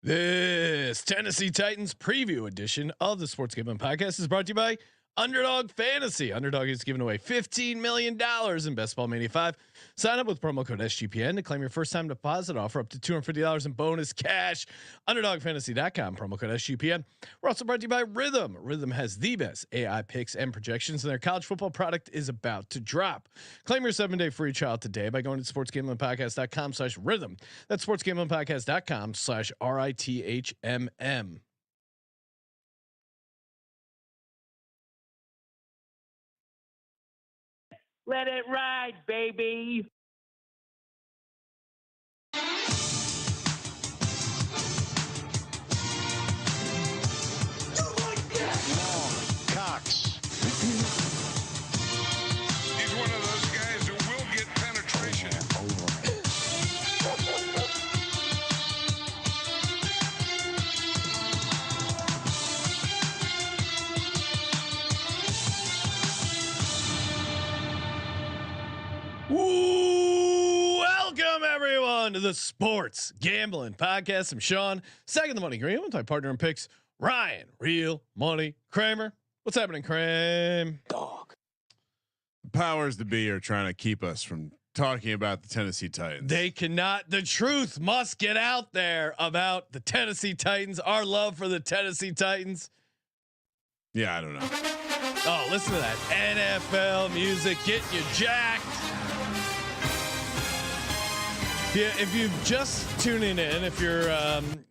This Tennessee Titans preview edition of the Sports Gambling Podcast is brought to you by Underdog Fantasy. Underdog is giving away $15 million in Best Ball Mania 5. Sign up with promo code SGPN to claim your first time deposit offer up to $250 in bonus cash. UnderdogFantasy.com, promo code SGPN. We're also brought to you by Rhythm. Rhythm has the best AI picks and projections, and their college football product is about to drop. Claim your 7-day free trial today by going to sportsgamblingpodcast.com/rhythm. That's sportsgamblingpodcast.com/RITHMM. Let it ride, baby. Cox. He's one of those guys who will get penetration. Welcome everyone to the Sports Gambling Podcast. I'm Sean, second the money green with my partner in picks, Ryan, real money Kramer. What's happening, Kramer? Dog. Powers to be are trying to keep us from talking about the Tennessee Titans. They cannot. The truth must get out there about the Tennessee Titans. Our love for the Tennessee Titans. Yeah, I don't know. Oh, listen to that NFL music getting you jacked. Yeah, if you've just tuning in, if you're,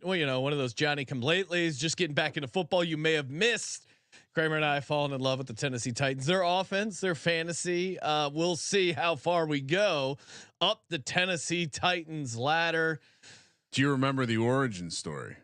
one of those Johnny come latelys, just getting back into football, you may have missed. Kramer and I have fallen in love with the Tennessee Titans. Their offense, their fantasy. We'll see how far we go up the Tennessee Titans ladder. Do you remember the origin story?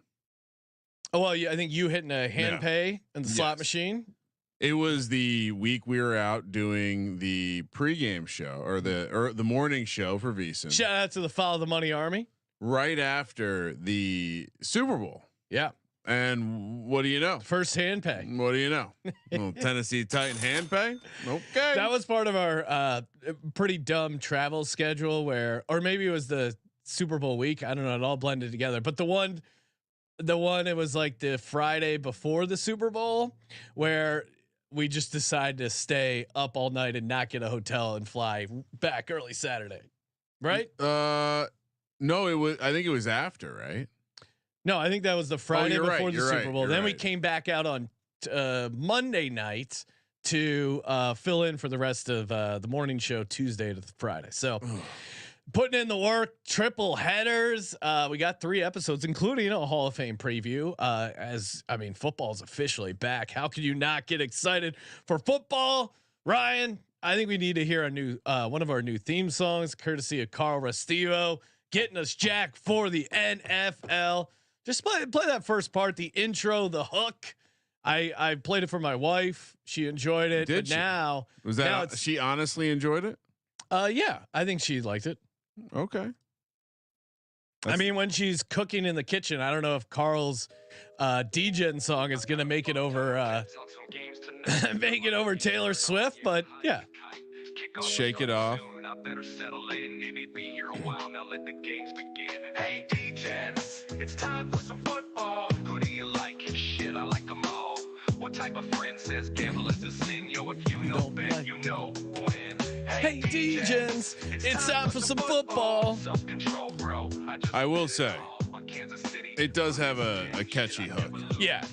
Oh well, I think you hitting a hand pay in the slot machine. It was the week we were out doing the pregame show or the morning show for VSiN. Shout out to the Follow the Money Army. Right after the Super Bowl. Yeah. And what do you know? First hand pay. What do you know? Well, Tennessee Titan hand pay. Okay. That was part of our pretty dumb travel schedule or maybe it was the Super Bowl week. I don't know. It all blended together. But the one it was like the Friday before the Super Bowl where we just decided to stay up all night and not get a hotel and fly back early Saturday. Right? No, I think it was after, right? No, I think that was the Friday before the Super Bowl. Then we came back out on Monday night to fill in for the rest of the morning show Tuesday to Friday. So putting in the work, triple headers. We got 3 episodes, including a Hall of Fame preview. Football is officially back. How can you not get excited for football, Ryan? I think we need to hear a new one of our new theme songs, courtesy of Carl Restivo, getting us jacked for the NFL. Just play that first part, the intro, the hook. I played it for my wife. She enjoyed it. Did she? Now She honestly enjoyed it? Yeah, I think she liked it. Okay. When she's cooking in the kitchen, I don't know if Carl's DJing song is gonna make it over Taylor Swift, but yeah. Shake it off. Hey DJs, it's time for some football. Who do you like? Shit, I like them all. What type of friend says gamble is a sin? Yo, if you know bet, you know when. Hey DJs, it's time for some football. I will say, it does have a catchy hook. Yeah,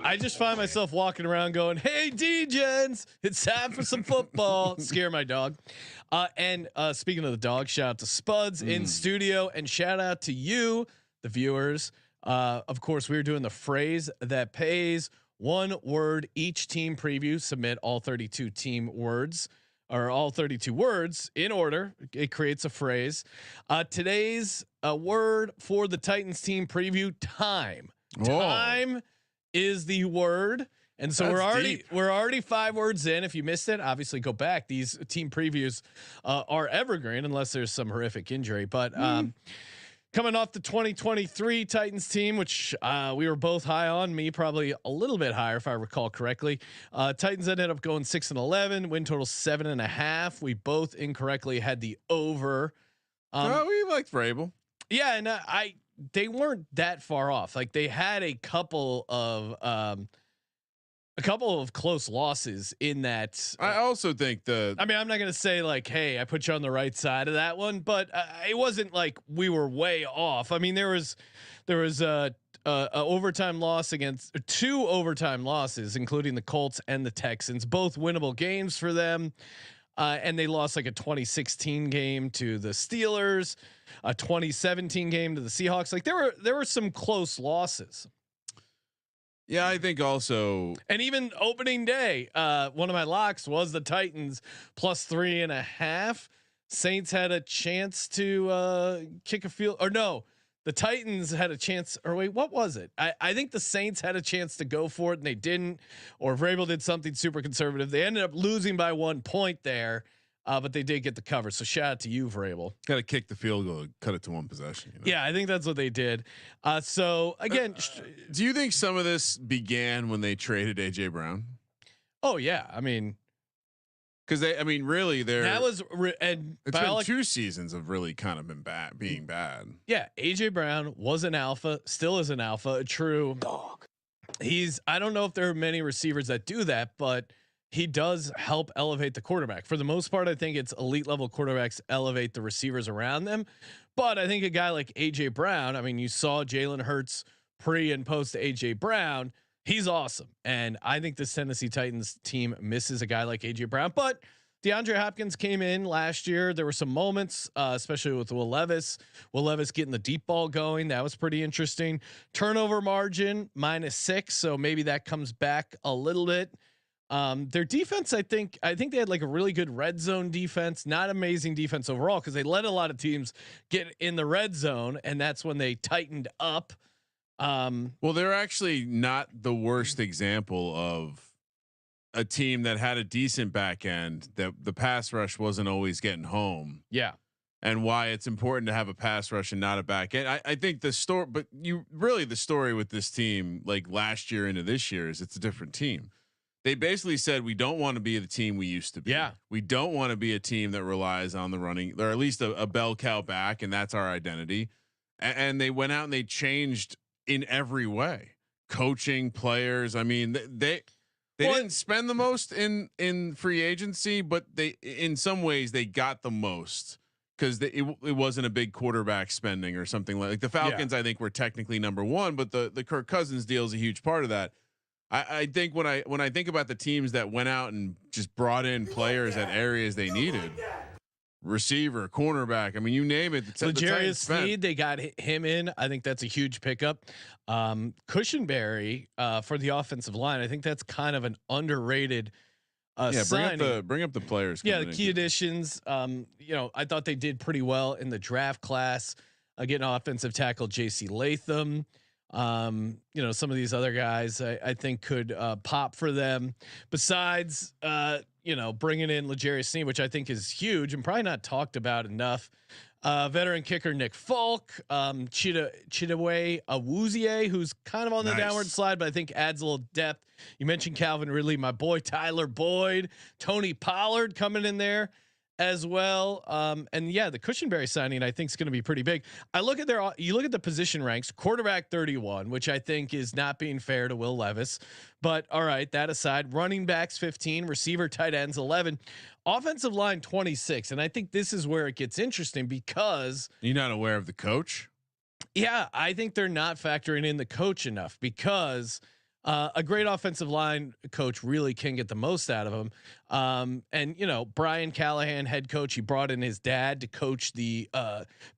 I just find myself walking around going, "Hey DJs, it's time for some football." Scare my dog. And speaking of the dog, shout out to Spuds in studio, and shout out to you, the viewers. Of course, we're doing the phrase that pays. 1 word each team preview. Submit all 32 team words. Or all 32 words in order. It creates a phrase. Today's word for the Titans team preview: time. Whoa. Time is the word, and so we're already 5 words in. If you missed it, obviously go back. These team previews are evergreen unless there's some horrific injury. But coming off the 2023 Titans team, which we were both high on, me probably a little bit higher if I recall correctly. Titans ended up going 6-11, win total 7.5. We both incorrectly had the over. We liked Vrabel. Yeah, and they weren't that far off. Like they had a couple of close losses in that. I also think I mean, I'm not going to say like, hey, I put you on the right side of that one, but it wasn't like we were way off. I mean, there was a overtime loss against 2 overtime losses, including the Colts and the Texans, both winnable games for them. And they lost like a 2016 game to the Steelers, a 2017 game to the Seahawks. Like there were some close losses. Yeah, I think also, and even opening day, one of my locks was the Titans +3.5. Saints had a chance to kick a field, or no, the Titans had a chance. Or wait, what was it? I think the Saints had a chance to go for it and they didn't. Or Vrabel did something super conservative. They ended up losing by 1 point there, but they did get the cover. So shout out to you, Vrabel. Got to kick the field goal, cut it to 1 possession. You know? Yeah, I think that's what they did. So again, do you think some of this began when they traded AJ Brown? Oh yeah, I mean. Because really, that was and it's been 2 seasons of really kind of being bad. Yeah, AJ Brown was an alpha, still is an alpha, a true dog. I don't know if there are many receivers that do that, but he does help elevate the quarterback. For the most part, I think it's elite level quarterbacks elevate the receivers around them. But I think a guy like AJ Brown, I mean, you saw Jalen Hurts pre and post AJ Brown. He's awesome. And I think this Tennessee Titans team misses a guy like AJ Brown, but DeAndre Hopkins came in last year. There were some moments, especially with Will Levis getting the deep ball going. That was pretty interesting. Turnover margin -6. So maybe that comes back a little bit. Their defense, I think they had like a really good red zone defense, not amazing defense overall, because they let a lot of teams get in the red zone. And that's when they tightened up. Well, they're actually not the worst example of a team that had a decent back end, that the pass rush wasn't always getting home. Yeah. And why it's important to have a pass rush and not a back end. I think the story with this team, like last year into this year, is it's a different team. They basically said, we don't want to be the team we used to be. Yeah. We don't want to be a team that relies on the running, or at least a bell cow back. And that's our identity. And they went out and they changed in every way, coaching, players. I mean, they didn't spend the most in free agency, but they, in some ways, they got the most because it wasn't a big quarterback spending or something like the Falcons. Yeah. I think were technically number 1, but the Kirk Cousins deal is a huge part of that. I think when I think about the teams that went out and just brought in players at areas they needed. Receiver, cornerback. I mean, you name it. L'Jarius Sneed, they got him in. I think that's a huge pickup. Cushenberry for the offensive line. I think that's kind of an underrated signing. Bring up the players. Yeah, the key additions. I thought they did pretty well in the draft class. Getting offensive tackle JC Latham. Some of these other guys I think could pop for them. Besides, bringing in L'Jarius Sneed, which I think is huge and probably not talked about enough. Veteran kicker Nick Folk, Chidobe Awuzie, who's kind of on the downward slide, but I think adds a little depth. You mentioned Calvin Ridley, my boy Tyler Boyd, Tony Pollard coming in there as well. And yeah, the Cushenberry signing I think is going to be pretty big. You look at the position ranks, quarterback 31, which I think is not being fair to Will Levis, but all right, that aside, running backs 15, receiver, tight ends 11, offensive line 26. And I think this is where it gets interesting because you're not aware of the coach. Yeah. I think they're not factoring in the coach enough because a great offensive line coach really can get the most out of him. And Brian Callahan, head coach, he brought in his dad to coach the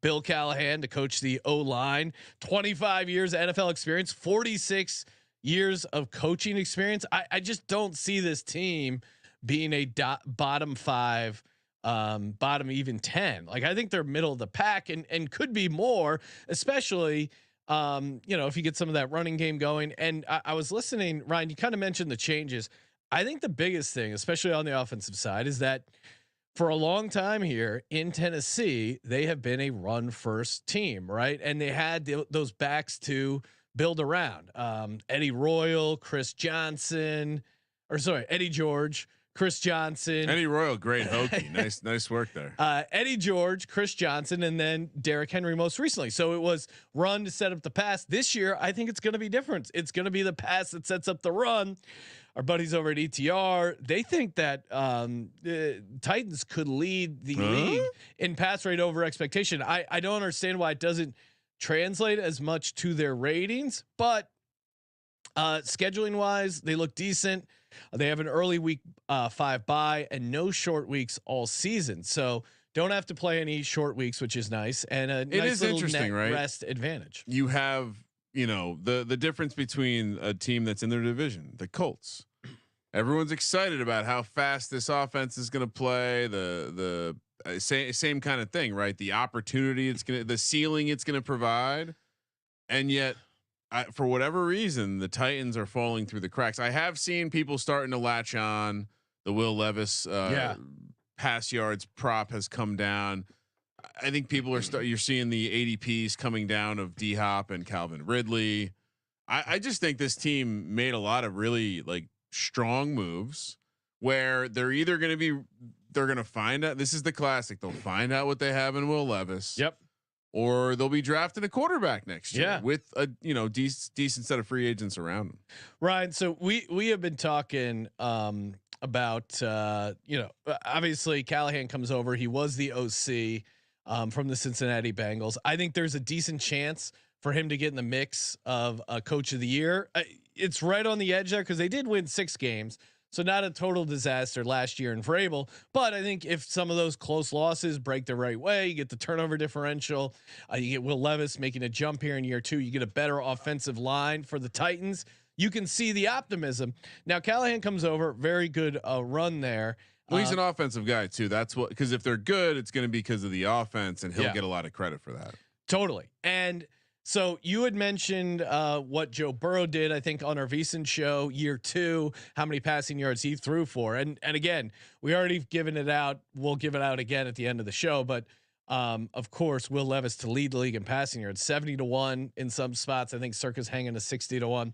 Bill Callahan to coach the O-line, 25 years NFL experience, 46 years of coaching experience. I just don't see this team being a bottom 5, bottom even 10. Like I think they're middle of the pack and could be more, especially if you get some of that running game going. And I was listening, Ryan, you kind of mentioned the changes. I think the biggest thing, especially on the offensive side, is that for a long time here in Tennessee, they have been a run first team, right? And they had those backs to build around. Eddie Royal, Eddie George, Chris Johnson, Eddie Royal, great hokey. nice work there. Eddie George, Chris Johnson, and then Derrick Henry most recently. So it was run to set up the pass. This year, I think it's going to be different. It's going to be the pass that sets up the run. Our buddies over at ETR, they think that Titans could lead the league in pass rate over expectation. I don't understand why it doesn't translate as much to their ratings, but scheduling wise, they look decent. They have an early week 5 bye and no short weeks all season, so don't have to play any short weeks, which is nice. And it nice is interesting, right? Rest advantage. You have, the difference between a team that's in their division, the Colts. Everyone's excited about how fast this offense is going to play. The same kind of thing, right? The opportunity the ceiling it's going to provide, and yet, for whatever reason, the Titans are falling through the cracks. I have seen people starting to latch on. The Will Levis pass yards prop has come down. I think people are you're seeing the ADPs coming down of D-Hop and Calvin Ridley. I just think this team made a lot of really strong moves where they're either going to find out. This is the classic. They'll find out what they have in Will Levis. Yep. Or they'll be drafting a quarterback next year with a decent set of free agents around them. Ryan, so we have been talking about obviously Callahan comes over. He was the OC from the Cincinnati Bengals. I think there's a decent chance for him to get in the mix of a coach of the year. It's right on the edge there because they did win 6 games. So not a total disaster last year in Vrabel, but I think if some of those close losses break the right way, you get the turnover differential, you get Will Levis making a jump here in year 2, you get a better offensive line for the Titans. You can see the optimism. Now Callahan comes over, very good run there. Well, he's an offensive guy too. That's what, because if they're good, it's going to be because of the offense, and he'll get a lot of credit for that. Totally. And so you had mentioned what Joe Burrow did, I think, on our VSiN show, year 2, how many passing yards he threw for. And again, we already given it out. We'll give it out again at the end of the show. But of course, Will Levis to lead the league in passing yards, 70-1 in some spots. I think Circa's hanging to 60-1.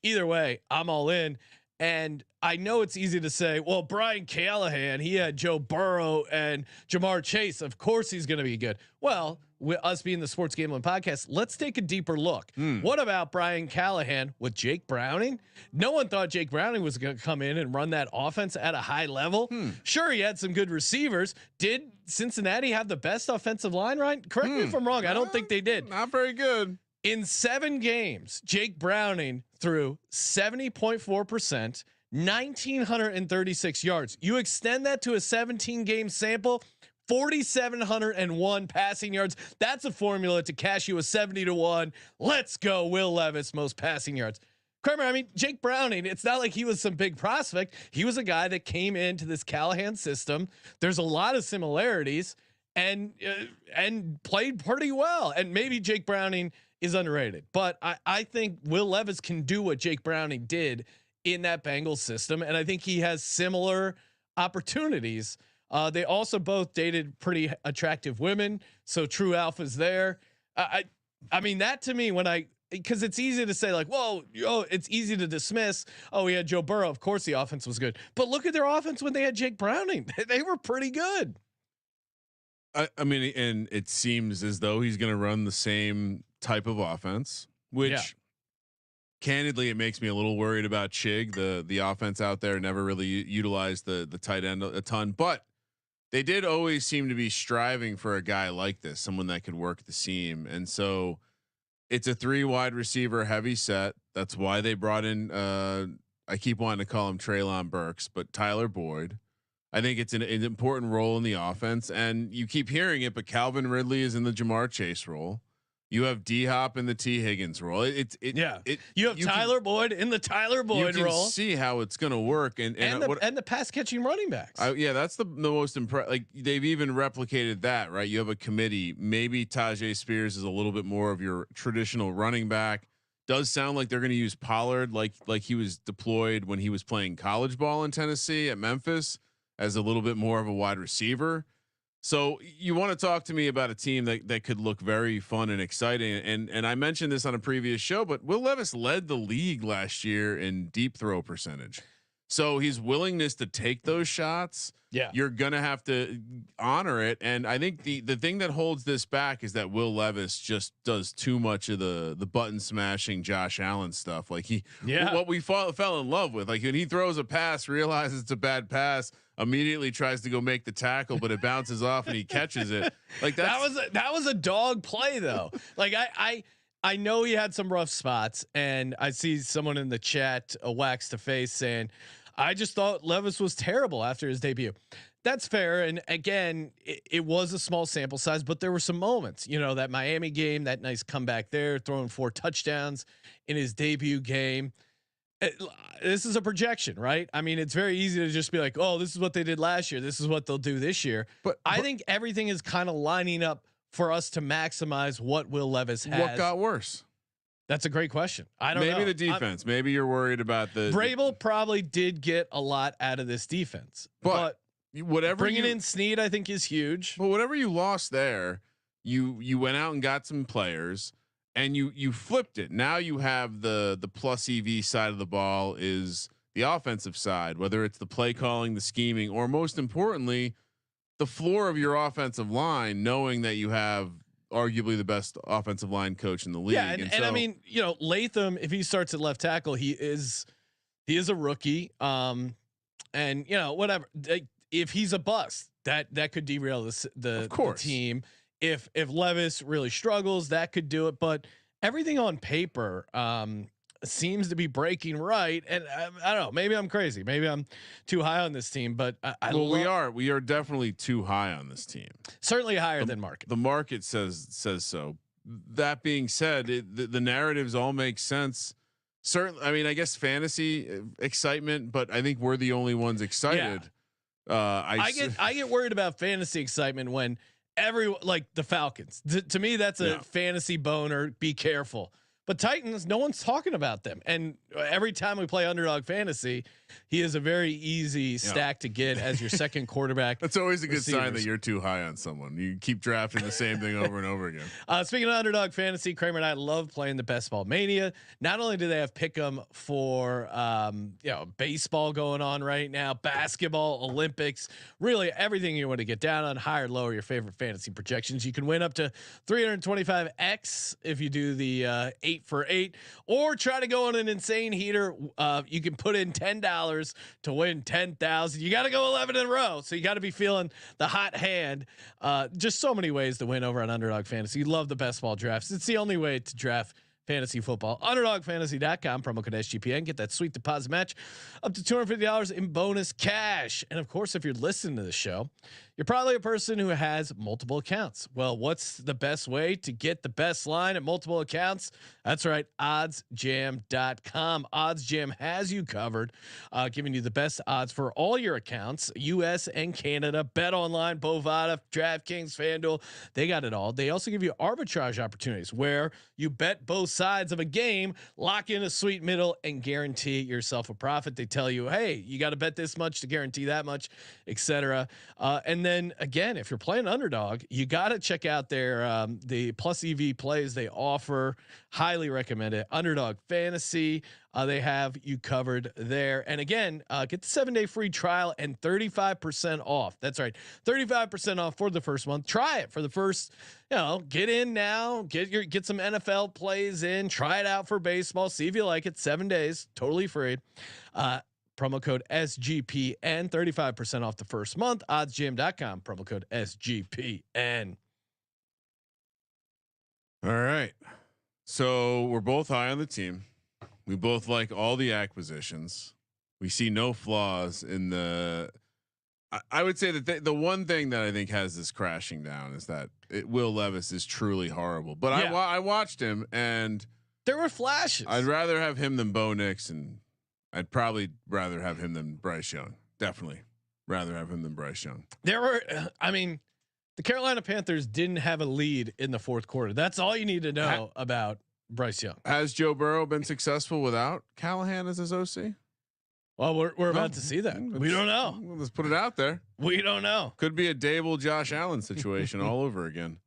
Either way, I'm all in. And I know it's easy to say, well, Brian Callahan, he had Joe Burrow and Jamar Chase. Of course he's going to be good. Well, with us being the Sports Gambling Podcast, let's take a deeper look. What about Brian Callahan with Jake Browning? No one thought Jake Browning was going to come in and run that offense at a high level. Sure, he had some good receivers. Did Cincinnati have the best offensive line, Ryan? Correct me if I'm wrong. I don't think they did. Not very good. In 7 games, Jake Browning threw 70.4%, 1,936 yards. You extend that to a 17-game sample, 4,701 passing yards. That's a formula to cash you a 70-1. Let's go, Will Levis, most passing yards. Kramer, I mean, Jake Browning, it's not like he was some big prospect. He was a guy that came into this Callahan system. There's a lot of similarities and played pretty well. And maybe Jake Browning is underrated, but I think Will Levis can do what Jake Browning did in that Bengals system. And I think he has similar opportunities. They also both dated pretty attractive women. So true alpha's there. I mean, that to me, because it's easy to say it's easy to dismiss. Oh, we had Joe Burrow. Of course the offense was good, but look at their offense when they had Jake Browning. They were pretty good. I mean, and it seems as though he's going to run the same type of offense, which candidly, it makes me a little worried about Chig. The offense out there never really utilized the tight end a ton, but they did always seem to be striving for a guy like this, someone that could work the seam. And so it's a 3 wide receiver heavy set. That's why they brought in, I keep wanting to call him Treylon Burks, but Tyler Boyd. I think it's an important role in the offense, and you keep hearing it, but Calvin Ridley is in the Jamar Chase role. You have D-Hop in the T Higgins role. You have Tyler Boyd in the Tyler Boyd role. You can see how it's going to work, and the pass catching running backs. That's the most impressive. Like, they've even replicated that, right? You have a committee. Maybe Tajay Spears is a little bit more of your traditional running back. Does sound like they're going to use Pollard like he was deployed when he was playing college ball in Tennessee at Memphis as a little bit more of a wide receiver. So you want to talk to me about a team that could look very fun and exciting. And I mentioned this on a previous show, but Will Levis led the league last year in deep throw percentage. So his willingness to take those shots, you're gonna have to honor it. And I think the thing that holds this back is that Will Levis just does too much of the button smashing Josh Allen stuff. Like what we fell in love with. Like when he throws a pass, realizes it's a bad pass, immediately tries to go make the tackle, but it bounces off and he catches it. Like that was a dog play though. Like I know he had some rough spots, and I see someone in the chat, a wax to face, saying, I just thought Levis was terrible after his debut. That's fair. And again, it was a small sample size, but there were some moments, that Miami game, that nice comeback there, throwing 4 touchdowns in his debut game. This is a projection, right? I mean, it's very easy to just be like, oh, this is what they did last year. This is what they'll do this year. But I think everything is kind of lining up for us to maximize what Will Levis has. What got worse? That's a great question. I don't know. Maybe the defense. Maybe you're worried about the Vrabel probably did get a lot out of this defense, but whatever bringing in Snead, I think is huge. But whatever you lost there, you went out and got some players and you flipped it. Now you have the plus EV side of the ball is the offensive side, whether it's the play calling, the scheming, or most importantly, the floor of your offensive line, knowing that you have arguably the best offensive line coach in the league. Yeah, and I mean, Latham, if he starts at left tackle, he is a rookie. And whatever. If he's a bust, that could derail the team. If Levis really struggles, that could do it. But everything on paper seems to be breaking right. And I don't know. Maybe I'm crazy. Maybe I'm too high on this team. But we are definitely too high on this team. Certainly higher than market. The market says so. That being said, the narratives all make sense. Certainly, I mean, I guess fantasy excitement, but I think we're the only ones excited. Yeah. I get worried about fantasy excitement when like the Falcons. To me, that's a fantasy boner. Be careful. But Titans, no one's talking about them. And every time we play underdog fantasy, he is a very easy stack to get as your second quarterback. That's always a good sign that you're too high on someone. You keep drafting the same thing over and over again. Speaking of underdog fantasy, Kramer and I love playing the Best Ball Mania. Not only do they have pick'em for baseball going on right now, basketball, Olympics, really everything you want to get down on, higher, lower your favorite fantasy projections. You can win up to 325x if you do the 8 for 8, or try to go on an insane heater. You can put in $10 to win 10,000. You got to go 11 in a row, so you got to be feeling the hot hand. Just so many ways to win over on Underdog Fantasy. Love the best ball drafts. It's the only way to draft fantasy football. UnderdogFantasy.com, promo code SGPN. Get that sweet deposit match up to $250 in bonus cash. And of course, if you're listening to the show, you're probably a person who has multiple accounts. Well, what's the best way to get the best line at multiple accounts? That's right, oddsjam.com. OddsJam has you covered, giving you the best odds for all your accounts, US and Canada. Bet Online, Bovada, DraftKings, FanDuel, they got it all. They also give you arbitrage opportunities where you bet both sides of a game, lock in a sweet middle, and guarantee yourself a profit. They tell you, hey, you got to bet this much to guarantee that much, etc. And then again, if you're playing underdog, you got to check out their the plus EV plays they offer. Highly recommend it. Underdog Fantasy. They have you covered there. And again, get the 7-day free trial and 35% off. That's right, 35% off for the first month. Try it for the first. Get in now. Get some NFL plays in. Try it out for baseball. See if you like it. 7 days, totally free. Promo code SGPN, 35% off the first month. OddsJam.com. Promo code SGPN. All right. So we're both high on the team. We both like all the acquisitions. We see no flaws in the. I would say that the one thing that I think has this crashing down is that Will Levis is truly horrible. But I watched him and there were flashes. I'd rather have him than Bo Nix, and I'd probably rather have him than Bryce Young. Definitely rather have him than Bryce Young. There were, the Carolina Panthers didn't have a lead in the fourth quarter. That's all you need to know about Bryce Young. Has Joe Burrow been successful without Callahan as his OC? Well, we're about to see that. We don't know. Let's put it out there. We don't know. Could be a Dable Josh Allen situation all over again.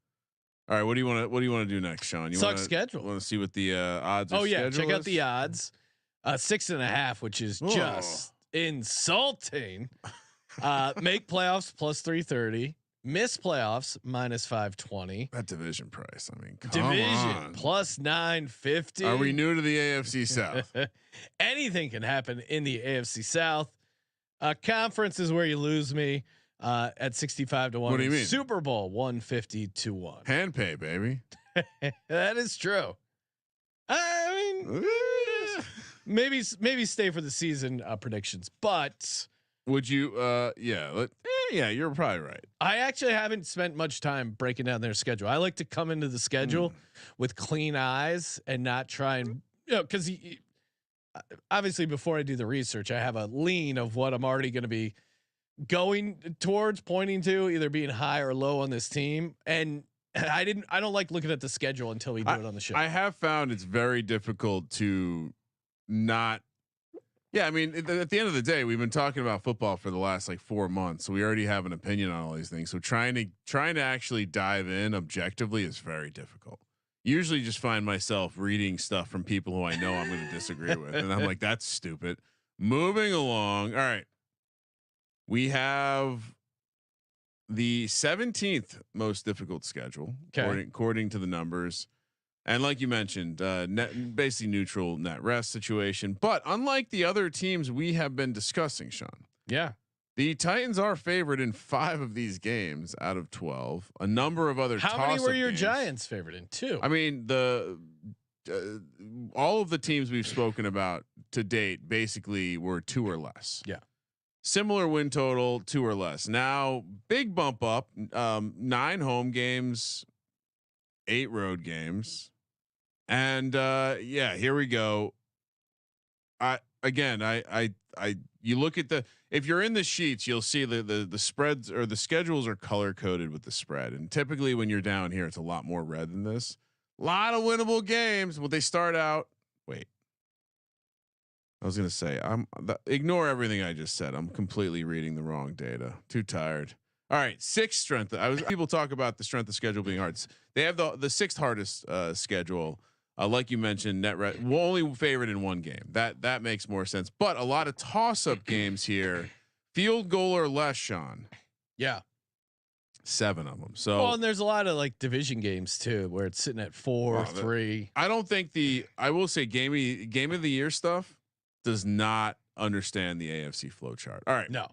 All right, what do you want to do next, Sean? You want to see what the odds are? Oh yeah, check out the odds. 6.5, which is just insulting. Make playoffs plus 330. Miss playoffs minus 520. That division price. I mean, division plus 950. Are we new to the AFC South? Anything can happen in the AFC South. Conference is where you lose me at 65 to 1. What do you mean? Super Bowl 150 to 1. Hand pay, baby. That is true. I mean, maybe stay for the season predictions, but would you? Yeah, you're probably right. I actually haven't spent much time breaking down their schedule. I like to come into the schedule with clean eyes and not try and because obviously before I do the research, I have a lean of what I'm already going to be going towards, pointing to either being high or low on this team. And I don't like looking at the schedule until we do it on the show. I have found it's very difficult to not. Yeah, I mean, at the end of the day, we've been talking about football for the last like 4 months, so we already have an opinion on all these things. So trying to actually dive in objectively is very difficult. Usually, just find myself reading stuff from people who I know I'm going to disagree with, and I'm like, that's stupid. Moving along. All right, we have the 17th most difficult schedule according to the numbers. And like you mentioned, basically neutral net rest situation. But unlike the other teams we have been discussing, Sean, the Titans are favored in 5 of these games out of 12. A number of other. How many were your Giants favored in? 2. I mean, all of the teams we've spoken about to date basically were 2 or less. Yeah. Similar win total, 2 or less. Now, big bump up. 9 home games, 8 road games. And here we go. You look at if you're in the sheets, you'll see the spreads or the schedules are color coded with the spread. And typically when you're down here, it's a lot more red than this. A lot of winnable games. Well, they start out. Wait, I was going to say, ignore everything I just said. I'm completely reading the wrong data. Too tired. All right. 6th strength. People talk about the strength of schedule being hard. They have the 6th hardest schedule. Like you mentioned, net rest only favored in 1 game. That makes more sense. But a lot of toss-up games here, field goal or less, Sean. Yeah, 7 of them. So, and there's a lot of like division games too, where it's sitting at 4-3. I don't think I will say game of the year stuff does not understand the AFC flow chart. All right, no.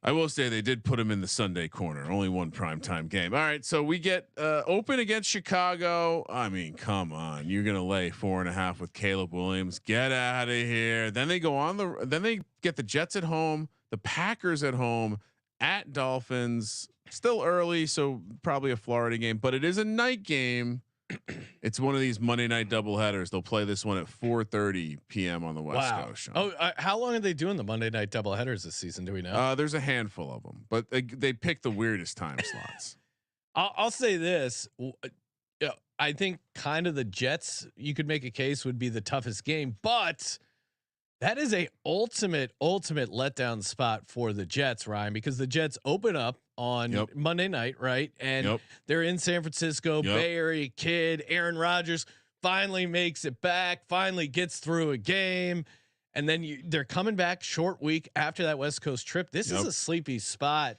I will say they did put him in the Sunday corner. Only 1 primetime game. All right, so we get open against Chicago. I mean, come on, you're gonna lay 4.5 with Caleb Williams. Get out of here. Then they go on Then they get the Jets at home, the Packers at home, at Dolphins. Still early, so probably a Florida game, but it is a night game. It's one of these Monday night doubleheaders. They'll play this one at 4:30 p.m. on the West Coast. Sean. Oh, how long are they doing the Monday night doubleheaders this season? Do we know? There's a handful of them, but they pick the weirdest time slots. I'll say this. I think kind of the Jets, you could make a case, would be the toughest game, but that is a ultimate letdown spot for the Jets, Ryan, because the Jets open up on Monday night, right? And they're in San Francisco, Bay Area kid, Aaron Rodgers finally makes it back, finally gets through a game. And then they're coming back short week after that West Coast trip. This is a sleepy spot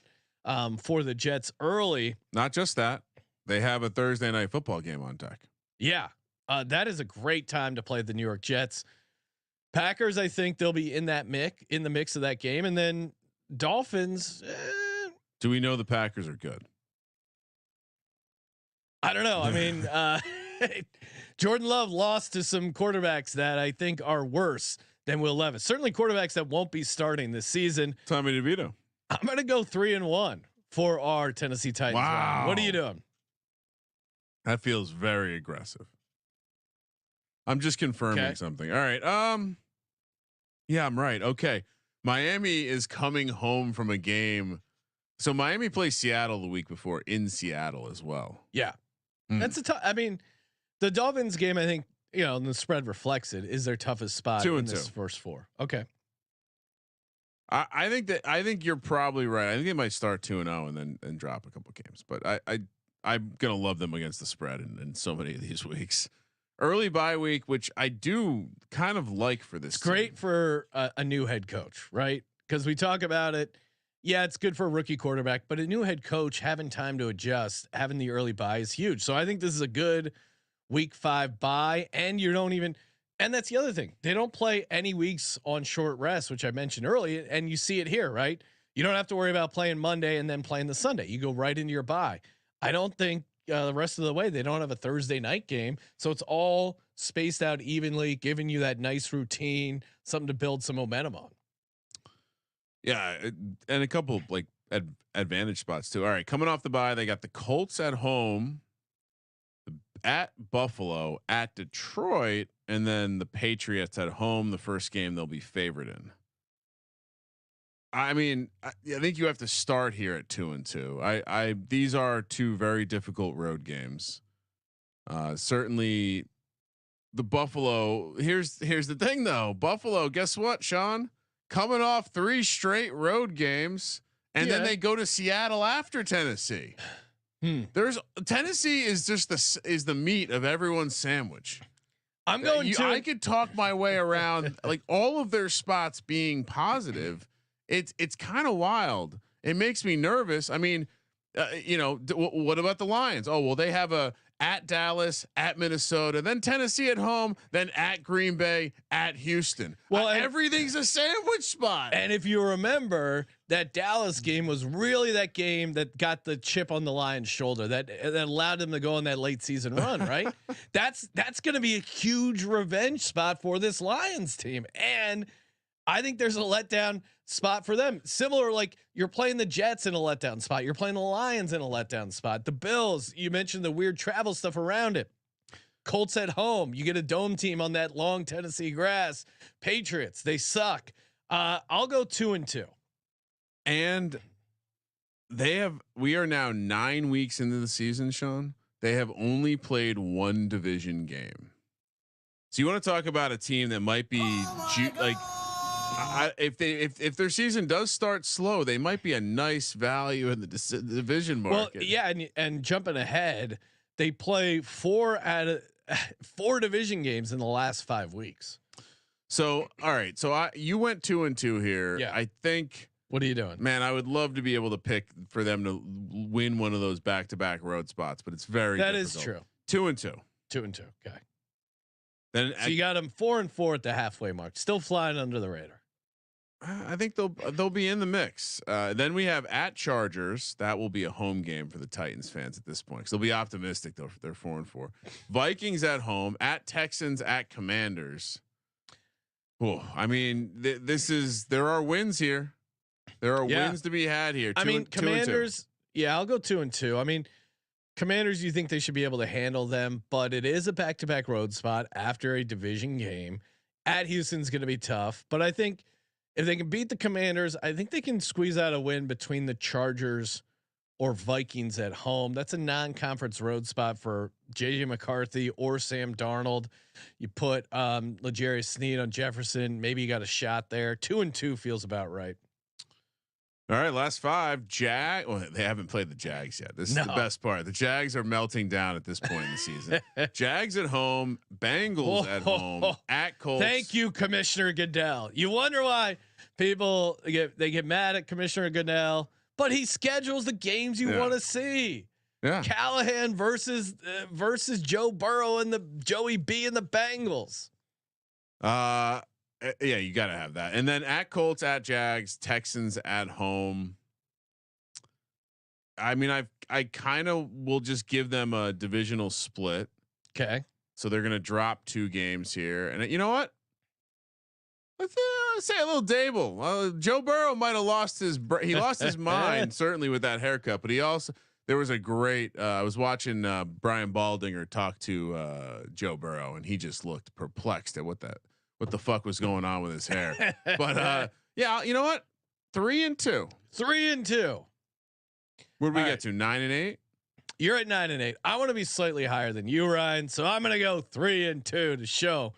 for the Jets early. Not just that, they have a Thursday night football game on deck. Yeah. That is a great time to play the New York Jets. Packers, I think they'll be in the mix of that game. And then Dolphins. Do we know the Packers are good? I don't know. I mean, Jordan Love lost to some quarterbacks that I think are worse than Will Levis. Certainly quarterbacks that won't be starting this season. Tommy DeVito. I'm going to go 3-1 for our Tennessee Titans. Wow. What are you doing? That feels very aggressive. I'm just confirming something. All right. Yeah, I'm right. Okay. Miami is coming home from a game. So Miami plays Seattle the week before in Seattle as well. Yeah. That's a tough. I mean, the Dolphins game, I think, the spread reflects it, is their toughest spot in this first 4. Okay. I think you're probably right. I think they might start 2-0 and then drop a couple games, but I'm going to love them against the spread in so many of these weeks. early bye week, which I do kind of like for this. It's great for a new head coach, right? Because we talk about it. Yeah, it's good for a rookie quarterback, but a new head coach having time to adjust, having the early bye is huge. So I think this is a good week 5 bye, and you don't even. And that's the other thing. They don't play any weeks on short rest, which I mentioned earlier, and you see it here, right? You don't have to worry about playing Monday and then playing the Sunday. You go right into your bye. I don't think the rest of the way they don't have a Thursday night game, so it's all spaced out evenly, giving you that nice routine, something to build some momentum on. Yeah, and a couple of like advantage spots too. All right, coming off the bye, they got the Colts at home, at Buffalo, at Detroit, and then the Patriots at home. The first game they'll be favored in. I mean, I think you have to start here at 2-2. These are 2 very difficult road games. Certainly, the Buffalo. Here's the thing though. Buffalo. Guess what, Sean? Coming off 3 straight road games, and then they go to Seattle after Tennessee. There's Tennessee is just the meat of everyone's sandwich. I'm going to. I could talk my way around like all of their spots being positive. It's kind of wild. It makes me nervous. I mean, what about the Lions? Oh well, they have a at Dallas, at Minnesota, then Tennessee at home, then at Green Bay, at Houston. Well, everything's a sandwich spot. And if you remember, that Dallas game was really that game that got the chip on the Lions' shoulder that allowed them to go on that late season run, right? That's going to be a huge revenge spot for this Lions team. And I think there's a letdown spot for them. Similar, like you're playing the Jets in a letdown spot. You're playing the Lions in a letdown spot. The Bills, you mentioned the weird travel stuff around it. Colts at home. You get a dome team on that long Tennessee grass. Patriots, they suck. I'll go 2-2. And we are now 9 weeks into the season, Sean. They have only played 1 division game. So you want to talk about a team that might be if their season does start slow, they might be a nice value in the division market. Well, yeah, and jumping ahead, they play 4 division games in the last 5 weeks. So, all right. So you went 2-2 here. Yeah. I think. What are you doing, man? I would love to be able to pick for them to win one of those back-to-back road spots, but it's very difficult. Is true. 2-2. 2-2. Okay. Then so you got them 4-4 at the halfway mark, still flying under the radar. I think they'll be in the mix. Then we have at Chargers. That will be a home game for the Titans fans at this point. 'Cause they'll be optimistic though. They're 4-4. Vikings at home, at Texans, at Commanders. Oh, I mean, there are wins here. There are wins to be had here. Commanders. Yeah, I'll go 2-2. I mean, Commanders. You think they should be able to handle them, but it is a back-to-back road spot after a division game. At Houston's going to be tough, but I think if they can beat the Commanders, I think they can squeeze out a win between the Chargers or Vikings at home. That's a non-conference road spot for JJ McCarthy or Sam Darnold. You put L'Jarius Sneed on Jefferson. Maybe you got a shot there. 2-2 feels about right. All right, last 5. Well, they haven't played the Jags yet. This is the best part. The Jags are melting down at this point in the season. Jags at home, Bengals at home, at Colts. Thank you, Commissioner Goodell. You wonder why people get mad at Commissioner Goodell, but he schedules the games you want to see. Yeah, Callahan versus Joe Burrow and the Joey B and the Bengals. Yeah, you got to have that. And then at Colts, at Jags, Texans at home. I mean, I kind of will just give them a divisional split. Okay. So they're going to drop 2 games here. And you know what? Let's say a little Dable. Joe Burrow might have lost his mind, certainly with that haircut, but there was a great, I was watching Brian Baldinger talk to Joe Burrow, and he just looked perplexed at what the fuck was going on with his hair. But yeah, you know what? 3-2. 3-2. Where did we get to? 9-8. You're at 9-8. I want to be slightly higher than you, Ryan. So I'm going to go 3-2 to show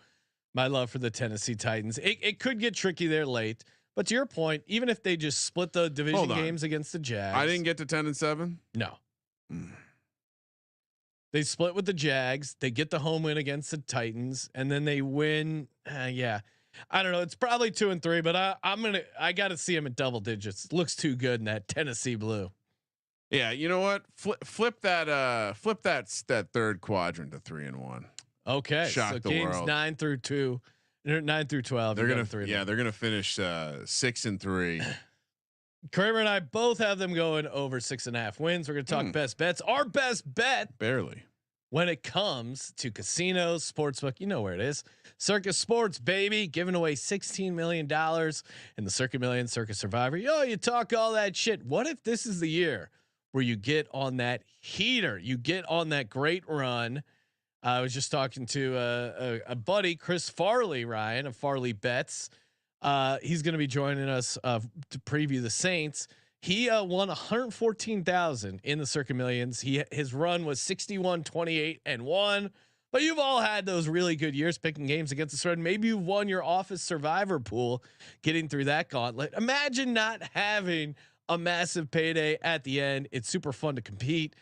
my love for the Tennessee Titans. It could get tricky there late, but to your point, even if they just split the division games against the Jags, I didn't get to 10-7. No. They split with the Jags. They get the home win against the Titans, and then they win. Yeah, I don't know. It's probably 2 and 3, but I got to see them at double digits. It looks too good in that Tennessee blue. Yeah, you know what? Flip that third quadrant to 3 and 1. Okay, shock so the games world. 9 through 12. They're gonna finish 6 and 3. Kramer and I both have them going over 6.5 wins. We're going to talk best bets. Our best bet, barely, when it comes to casinos, sportsbook, you know where it is. Circus Sports, baby, giving away $16 million in the Circuit Million Circus Survivor. Yo, you talk all that shit. What if this is the year where you get on that heater? You get on that great run. I was just talking to a buddy, Chris Farley, Ryan of Farley Bets. He's going to be joining us to preview the Saints. He won $114,000 in the Circuit Millions. His run was 61-28-1. But you've all had those really good years picking games against the spread. Maybe you won your office survivor pool, getting through that gauntlet. Imagine not having a massive payday at the end. It's super fun to compete.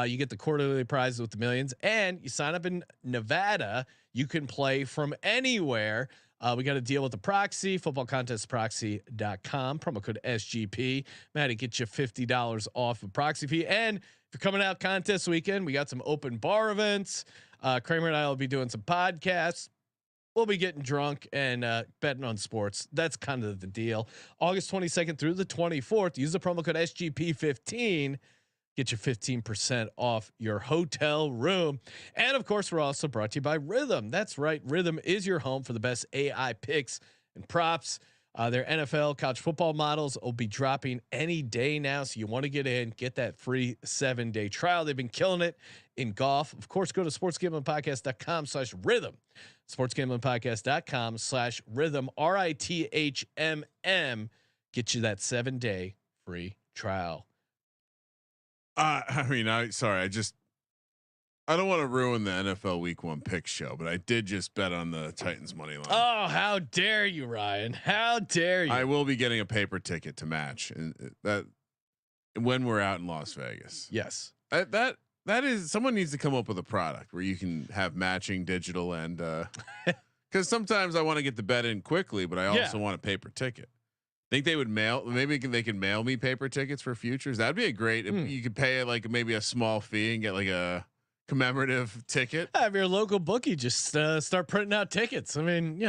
You get the quarterly prizes with the millions, and you sign up in Nevada. You can play from anywhere. We got to deal with the proxy, footballcontestproxy.com, promo code SGP. Maddie, get you $50 off a proxy fee. And if you're coming out contest weekend, we got some open bar events. Kramer and I will be doing some podcasts. We'll be getting drunk and betting on sports. That's kind of the deal. August 22nd through the 24th. Use the promo code SGP15. Get you 15% off your hotel room. And of course, we're also brought to you by Rhythm. That's right. Rhythm is your home for the best AI picks and props. Their NFL college football models will be dropping any day now. So you want to get in, get that free 7-day trial. They've been killing it in golf. Of course, go to sportsgamblingpodcast.com/rhythm. Sportsgamblingpodcast.com/rhythm. RITHMM. Get you that 7-day free trial. I don't want to ruin the NFL Week 1 pick show, but I did just bet on the Titans money line. Oh, how dare you, Ryan? How dare you? I will be getting a paper ticket to match, and that when we're out in Las Vegas. Yes, that is, someone needs to come up with a product where you can have matching digital and because sometimes I want to get the bet in quickly, but I also want a paper ticket. Think they would mail? Maybe they can mail me paper tickets for futures. That'd be a great. You could pay like maybe a small fee and get like a commemorative ticket. Have your local bookie just start printing out tickets. I mean,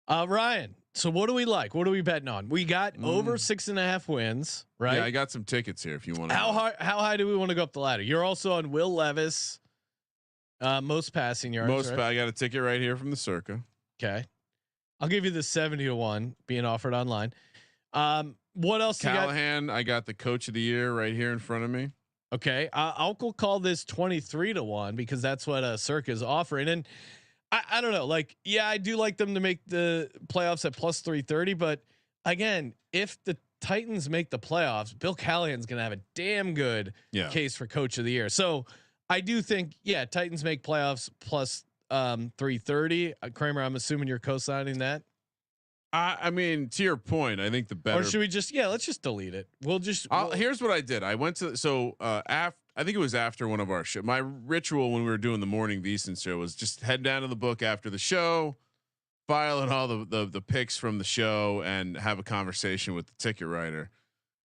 Ryan. So what do we like? What are we betting on? We got over 6.5 wins, right? Yeah, I got some tickets here if you want to. How high do we want to go up the ladder? You're also on Will Levis, most passing yards. I got a ticket right here from the Circa. Okay. I'll give you the 70-1 being offered online. What else? Callahan, you got? I got the coach of the year right here in front of me. Okay. I'll call this 23-1 because that's what Circa is offering. And I don't know, like, yeah, I do like them to make the playoffs at plus 330, but again, if the Titans make the playoffs, Bill Callahan's going to have a damn good case for coach of the year. So I do think, Titans make playoffs plus 330. Kramer, I'm assuming you're co-signing that. I mean, to your point, I think the better. Or should we just let's just delete it. Here's what I did. I went to I think it was after one of our show. My ritual when we were doing the morning VSiN show was just head down to the book after the show, file in all the picks from the show, and have a conversation with the ticket writer.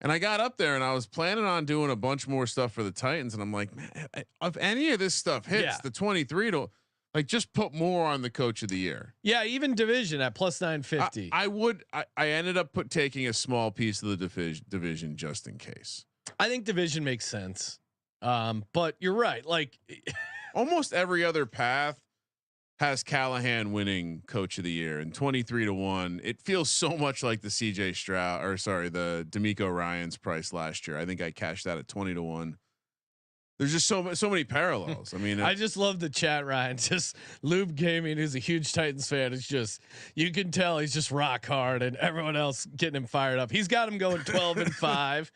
And I got up there and I was planning on doing a bunch more stuff for the Titans, and I'm like, man, if any of this stuff hits the 23 to. Like, just put more on the coach of the year. Yeah, even division at plus 950. I ended up taking a small piece of the division just in case. I think division makes sense. But you're right. Like almost every other path has Callahan winning coach of the year, and 23-1. It feels so much like the the D'Amico Ryans price last year. I think I cashed that at 20-1. There's just so many parallels. I mean, I just love the chat, Ryan. Just Lube Gaming, who's a huge Titans fan. It's just, you can tell he's just rock hard, and everyone else getting him fired up. He's got him going 12-5,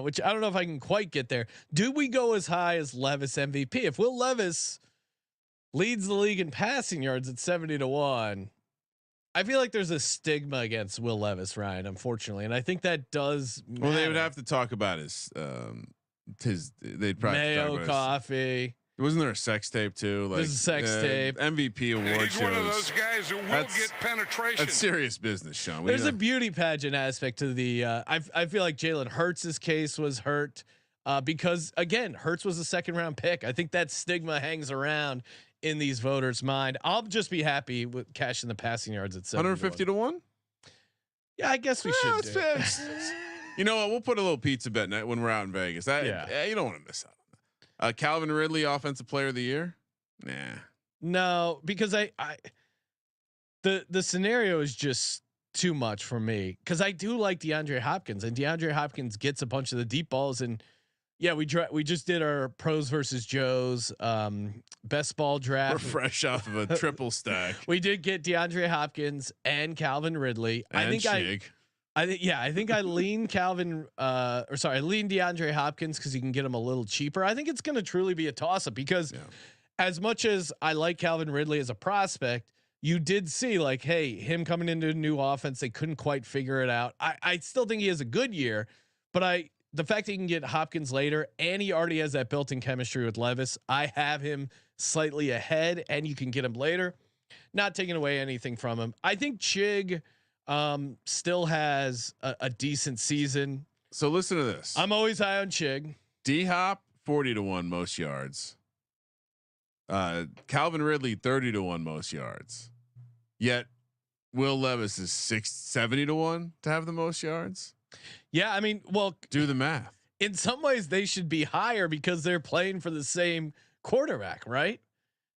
which I don't know if I can quite get there. Do we go as high as Levis MVP? If Will Levis leads the league in passing yards at 70-1, I feel like there's a stigma against Will Levis, Ryan, unfortunately, and I think that does matter. Well, they would have to talk about his they'd probably Mayo coffee. Wasn't there a sex tape too? Like there's a sex tape. MVP award He's shows. one of those guys who will get penetration. That's serious business, Sean. There's a beauty pageant aspect to the. I feel like Jalen Hurts' case was hurt because again, Hurts was a second round pick. I think that stigma hangs around in these voters' mind. I'll just be happy with cashing the passing yards at 150 to 1. Yeah, I guess we should. Do. You know what? We'll put a little pizza bet night when we're out in Vegas. You don't want to miss out. Calvin Ridley, offensive player of the year. Nah. No, because the scenario is just too much for me. Because I do like DeAndre Hopkins, and DeAndre Hopkins gets a bunch of the deep balls. And yeah, we just did our pros versus Joes best ball draft. We're fresh off of a triple stack. We did get DeAndre Hopkins and Calvin Ridley. And I think I lean I lean DeAndre Hopkins because you can get him a little cheaper. I think it's going to truly be a toss up because as much as I like Calvin Ridley as a prospect, you did see like, hey, him coming into a new offense, they couldn't quite figure it out. I still think he has a good year, but the fact that you can get Hopkins later and he already has that built-in chemistry with Levis, I have him slightly ahead and you can get him later, not taking away anything from him. I think Chig still has a decent season. So listen to this. I'm always high on Chig. D Hop 40 to 1 most yards. Calvin Ridley 30 to 1 most yards. Yet Will Levis is 70 to 1 to have the most yards. Yeah, I mean, well, do the math. In some ways they should be higher because they're playing for the same quarterback, right?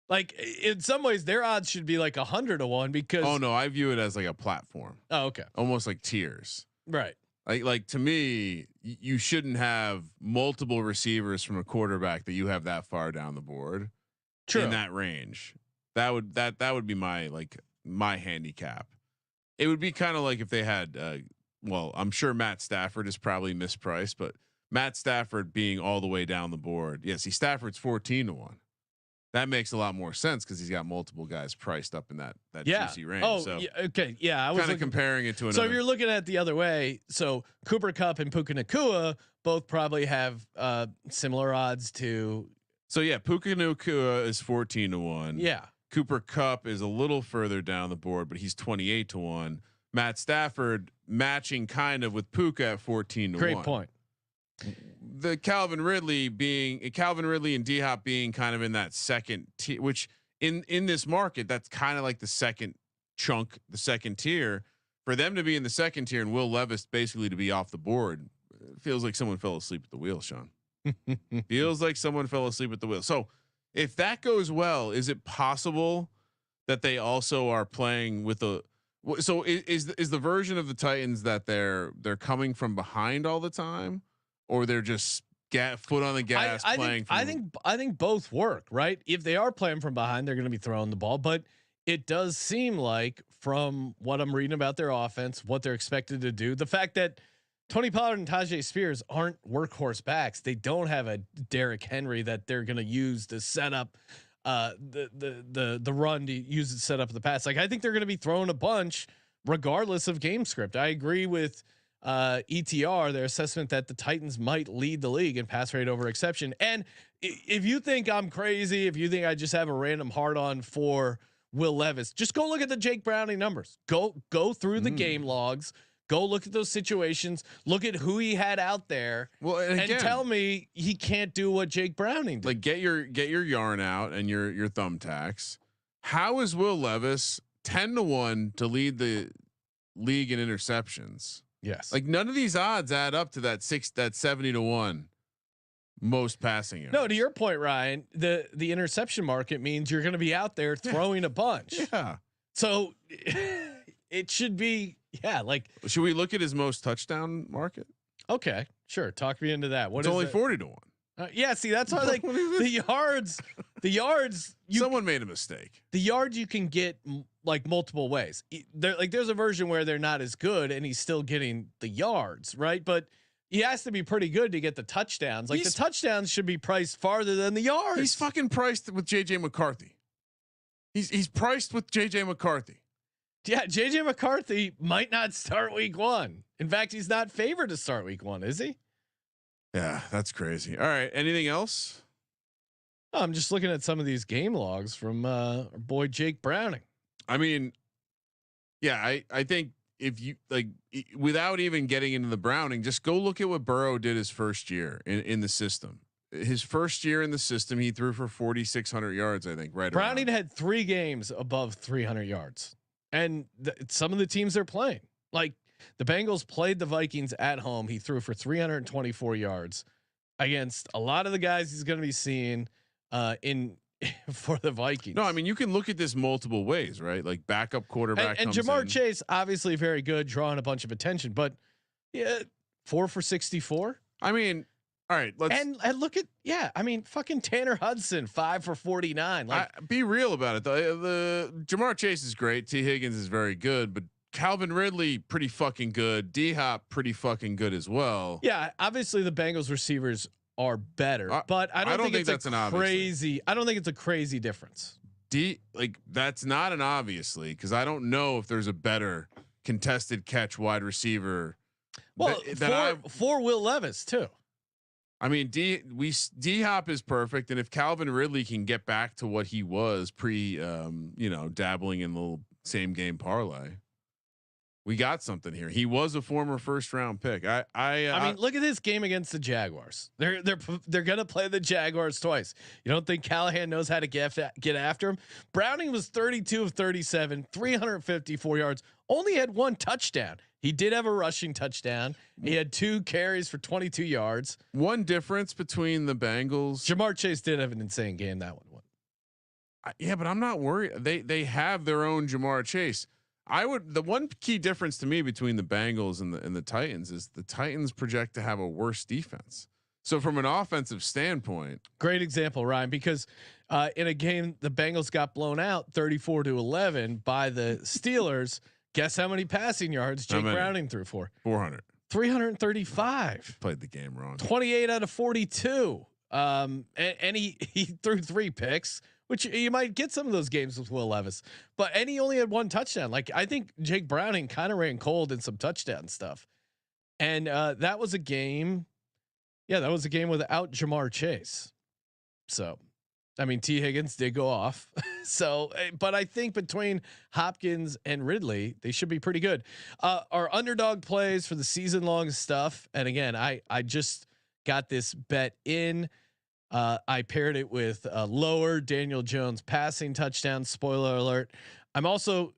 Like in some ways their odds should be like 100 to 1 because. Oh no, I view it as like a platform. Oh, okay. Almost like tiers. Right. Like to me, you shouldn't have multiple receivers from a quarterback that you have that far down the board. True. In that range. That would be my handicap. It would be kind of like if they had well, I'm sure Matt Stafford is probably mispriced, but Matt Stafford being all the way down the board. Yeah, see, Stafford's 14 to 1. That makes a lot more sense because he's got multiple guys priced up in that juicy range. Oh, so yeah, okay, yeah. I was kind of comparing it to another. So if you're looking at it the other way, so Cooper Kupp and Puka Nacua both probably have similar odds to. So yeah, Puka Nacua is 14 to 1. Yeah, Cooper Kupp is a little further down the board, but he's 28 to 1. Matt Stafford matching kind of with Puka at 14 to 1. Great point. The Calvin Ridley and D Hop being kind of in that second tier, which in this market, that's kind of like the second chunk, the second tier. For them to be in the second tier and Will Levis basically to be off the board, feels like someone fell asleep at the wheel, Sean. Feels like someone fell asleep at the wheel. So if that goes well, is it possible that they also are playing with a? So is the version of the Titans that they're coming from behind all the time, or they're just foot on the gas playing? I think both work, right? If they are playing from behind, they're going to be throwing the ball, but it does seem like from what I'm reading about their offense, what they're expected to do, the fact that Tony Pollard and Tajay Spears aren't workhorse backs. They don't have a Derrick Henry that they're going to use to set up the run to use it set up the pass. Like I think they're going to be throwing a bunch regardless of game script. I agree with ETR, their assessment that the Titans might lead the league in pass rate over exception. And if you think I'm crazy, if you think I just have a random hard on for Will Levis, just go look at the Jake Browning numbers. Go through the game logs. Go look at those situations. Look at who he had out there. Well, and tell me he can't do what Jake Browning did. Like get your yarn out and your thumbtacks. How is Will Levis 10 to 1 to lead the league in interceptions? Yes. Like none of these odds add up to that 70 to 1 most passing yards. No, to your point, Ryan, the interception market means you're going to be out there throwing a bunch. Yeah. So it should be. Yeah, like should we look at his most touchdown market? Okay, sure. Talk me into that. It's only 40 to 1. Yeah, see, that's why like the yards. Someone made a mistake. The yards you can get like multiple ways. There's a version where they're not as good, and he's still getting the yards, right? But he has to be pretty good to get the touchdowns. Like the touchdowns should be priced farther than the yards. He's fucking priced with JJ McCarthy. He's priced with JJ McCarthy. Yeah, JJ McCarthy might not start week 1. In fact, he's not favored to start week 1, is he? Yeah, that's crazy. All right, anything else? I'm just looking at some of these game logs from our boy Jake Browning. I mean, yeah, I think if you like, without even getting into the Browning, just go look at what Burrow did his first year in the system. His first year in the system, he threw for 4,600 yards. I think right. Browning had 3 games above 300 yards, and some of the teams they're playing, like the Bengals played the Vikings at home. He threw for 324 yards against a lot of the guys he's going to be seeing in for the Vikings. No, I mean, you can look at this multiple ways, right? Like backup quarterback and Jamar Chase, obviously very good, drawing a bunch of attention, but yeah, 4 for 64. I mean, all right, let's and look at I mean, fucking Tanner Hudson 5 for 49. Like, be real about it though. The Jamar Chase is great. T Higgins is very good, but Calvin Ridley pretty fucking good. D Hop pretty fucking good as well. Yeah, obviously the Bengals receivers are better, but I don't think it's a crazy. I don't think it's a crazy difference. Like that's not an obviously, because I don't know if there's a better contested catch wide receiver. Well, for Will Levis too. I mean, D Hop is perfect, and if Calvin Ridley can get back to what he was pre, dabbling in the little same game parlay, we got something here. He was a former first round pick. I mean, look at this game against the Jaguars. They're gonna play the Jaguars twice. You don't think Callahan knows how to get after him? Browning was 32 of 37, 354 yards, only had 1 touchdown. He did have a rushing touchdown. He had 2 carries for 22 yards. One difference between the Bengals. Jamar Chase did have an insane game that one. Yeah, but I'm not worried. They have their own Jamar Chase. The one key difference to me between the Bengals and the Titans is the Titans project to have a worse defense. So from an offensive standpoint, great example, Ryan, because in a game the Bengals got blown out 34-11 by the Steelers. Guess how many passing yards Jake Browning threw for? 400. 335. Played the game wrong. 28 out of 42. And he threw 3 picks, which you might get some of those games with Will Levis, and he only had 1 touchdown. Like, I think Jake Browning kind of ran cold in some touchdown stuff. And that was a game. Yeah, that was a game without Jamar Chase. So, I mean, T Higgins did go off. So, but I think between Hopkins and Ridley, they should be pretty good. Our underdog plays for the season long stuff. And again, I just got this bet in. I paired it with lower Daniel Jones passing touchdown. Spoiler alert. I'm also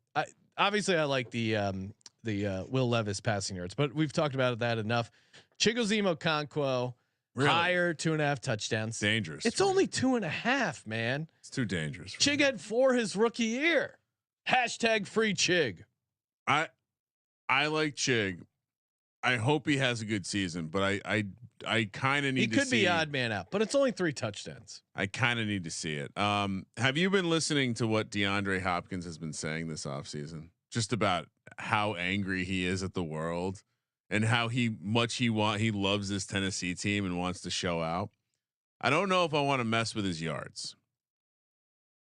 obviously I like the Will Levis passing yards, but we've talked about that enough. Chigozimo Okonkwo, really? Higher 2.5 touchdowns. Dangerous. It's only 2.5, man. It's too dangerous. Chig had 4 his rookie year. # free Chig. I like Chig. I hope he has a good season, but I kind of need. He could be odd man out, but it's only 3 touchdowns. I kind of need to see it. Have you been listening to what DeAndre Hopkins has been saying this offseason? Just about how angry he is at the world and how he loves this Tennessee team and wants to show out. I don't know if I want to mess with his yards,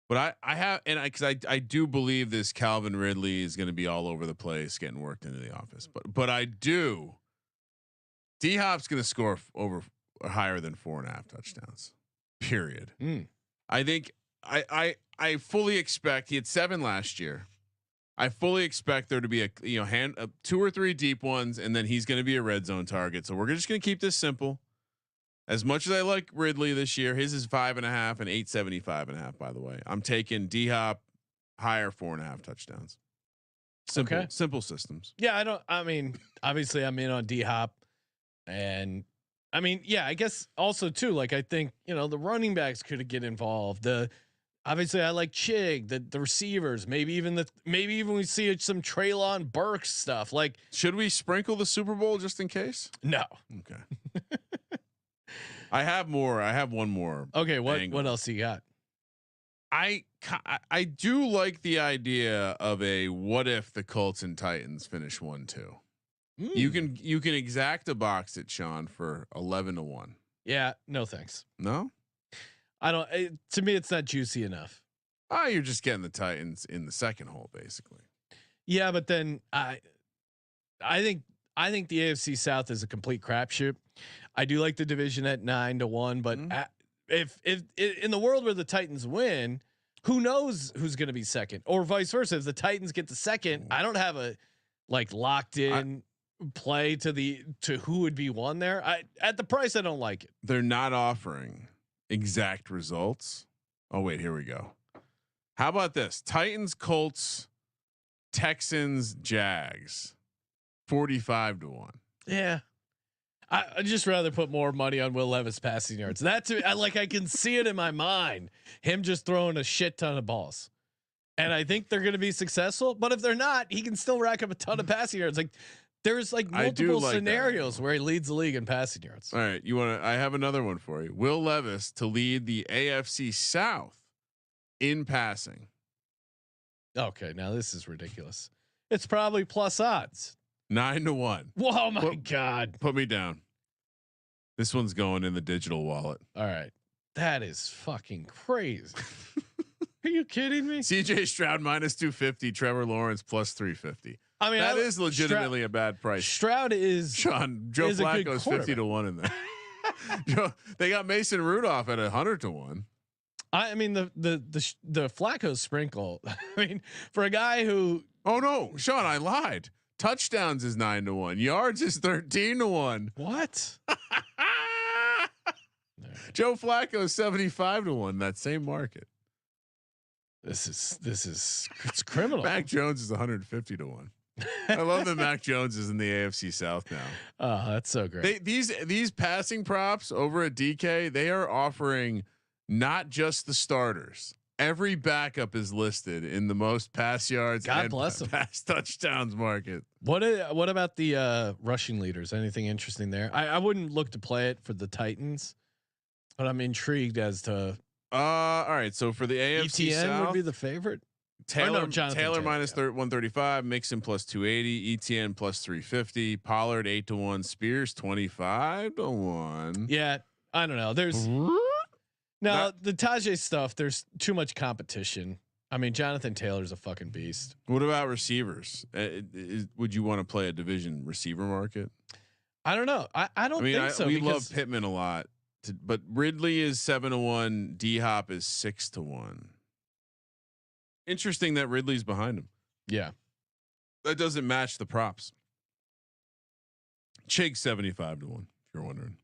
but I have, and because I do believe this Calvin Ridley is going to be all over the place getting worked into the office, but I do. D Hop's going to score over higher than 4.5 touchdowns. Period. I think I fully expect he had 7 last year. I fully expect there to be a 2 or 3 deep ones, and then he's going to be a red zone target. So we're just going to keep this simple. As much as I like Ridley this year, his is 5.5 and 875.5. By the way, I'm taking D Hop higher 4.5 touchdowns. Simple systems. Yeah, I mean, obviously I'm in on D Hop, and I mean, yeah, I guess also too, like I think the running backs could get involved. Obviously I like Chig, the receivers, maybe even we see some Treylon Burks stuff. Like, should we sprinkle the Super Bowl just in case? No. Okay. I have more. I have one more. Okay. What else you got? I do like the idea of a what if the Colts and Titans finish 1-2. You can exact a box it, Sean, for 11-1. Yeah. No, thanks. No, I don't. To me, it's not juicy enough. You're just getting the Titans in the second hole, basically. Yeah, but then I think I think the AFC South is a complete crapshoot. I do like the division at 9-1, but if in the world where the Titans win, who knows who's going to be second, or vice versa. If the Titans get the second, I don't have a locked in play to who would be one there. At the price, I don't like it. They're not offering exact results. Oh wait, here we go. How about this? Titans, Colts, Texans, Jags, 45-1. Yeah. I'd just rather put more money on Will Levis passing yards. That's I can see it in my mind. Him just throwing a shit ton of balls. And I think they're going to be successful, but if they're not, he can still rack up a ton of passing yards. Like there's multiple scenarios where he leads the league in passing yards. All right. I have another one for you. Will Levis to lead the AFC South in passing. Okay. Now this is ridiculous. It's probably plus odds. 9-1. Whoa, my God. Put me down. This one's going in the digital wallet. All right. That is fucking crazy. Are you kidding me? CJ Stroud -250, Trevor Lawrence +350. I mean, that is legitimately a bad price. Stroud is Sean. Joe Flacco's 50-1 in there. They got Mason Rudolph at 100-1. I mean the Flacco sprinkle. I mean, for a guy who. Oh no, Sean, I lied. Touchdowns is 9-1. Yards is 13-1. What? Joe Flacco 75-1. That same market. This is it's criminal. Mac Jones is 150-1. I love that Mac Jones is in the AFC South now. Oh, that's so great. These passing props over at DK, they are offering not just the starters. Every backup is listed in the most pass yards God and bless them. pass touchdowns market. What about the rushing leaders? Anything interesting there? I wouldn't look to play it for the Titans, but I'm intrigued as to. All right. So for the AFC ETN South, would be the favorite. Taylor -135, Mixon +280, ETN +350, Pollard 8-1, Spears 25-1. Yeah, I don't know. There's now the Tajay stuff. There's too much competition. I mean, Jonathan Taylor's a fucking beast. What about receivers? Would you want to play a division receiver market? I don't know. I don't think so. We love Pittman a lot, but Ridley is 7-1. D Hop is 6-1. Interesting that Ridley's behind him. Yeah, that doesn't match the props. Chig 75-1. If you're wondering.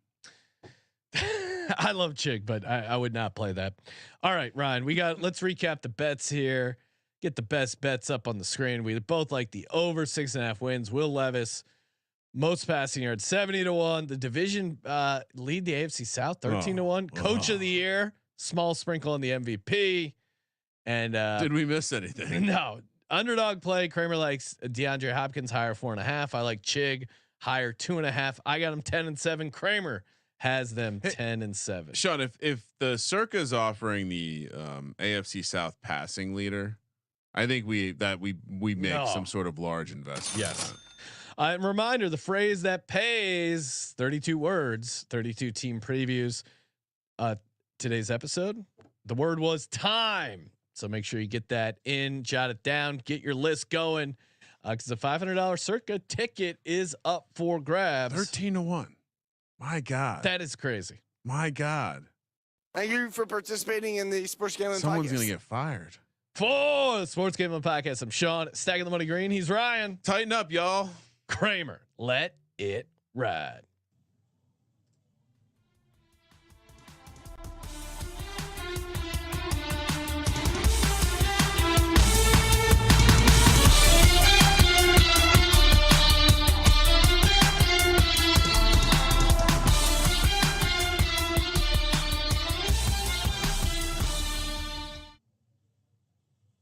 I love Chig, but I would not play that. All right, Ryan, let's recap the bets here. Get the best bets up on the screen. We both like the over 6.5 wins. Will Levis, most passing yards, 70-1. The division lead the AFC South 13-1. Coach of the year, small sprinkle on the MVP. And did we miss anything? No. Underdog play. Kramer likes DeAndre Hopkins higher 4.5. I like Chig higher 2.5. I got him 10-7. Kramer has them 10-7. Sean, if the Circa is offering the AFC South passing leader, I think we make some sort of large investment. Yes. Reminder: the phrase that pays, 32 words, 32 team previews. Today's episode, the word was time. So make sure you get that in, jot it down, get your list going, because the $500 Circa ticket is up for grabs. 13-1. My God, that is crazy. My God. Thank you for participating in the Sports Gambling Someone's Podcast. gonna get fired. For the Sports Gambling Podcast, I'm Sean, stacking the money green. He's Ryan. Tighten up, y'all. Kramer, let it ride.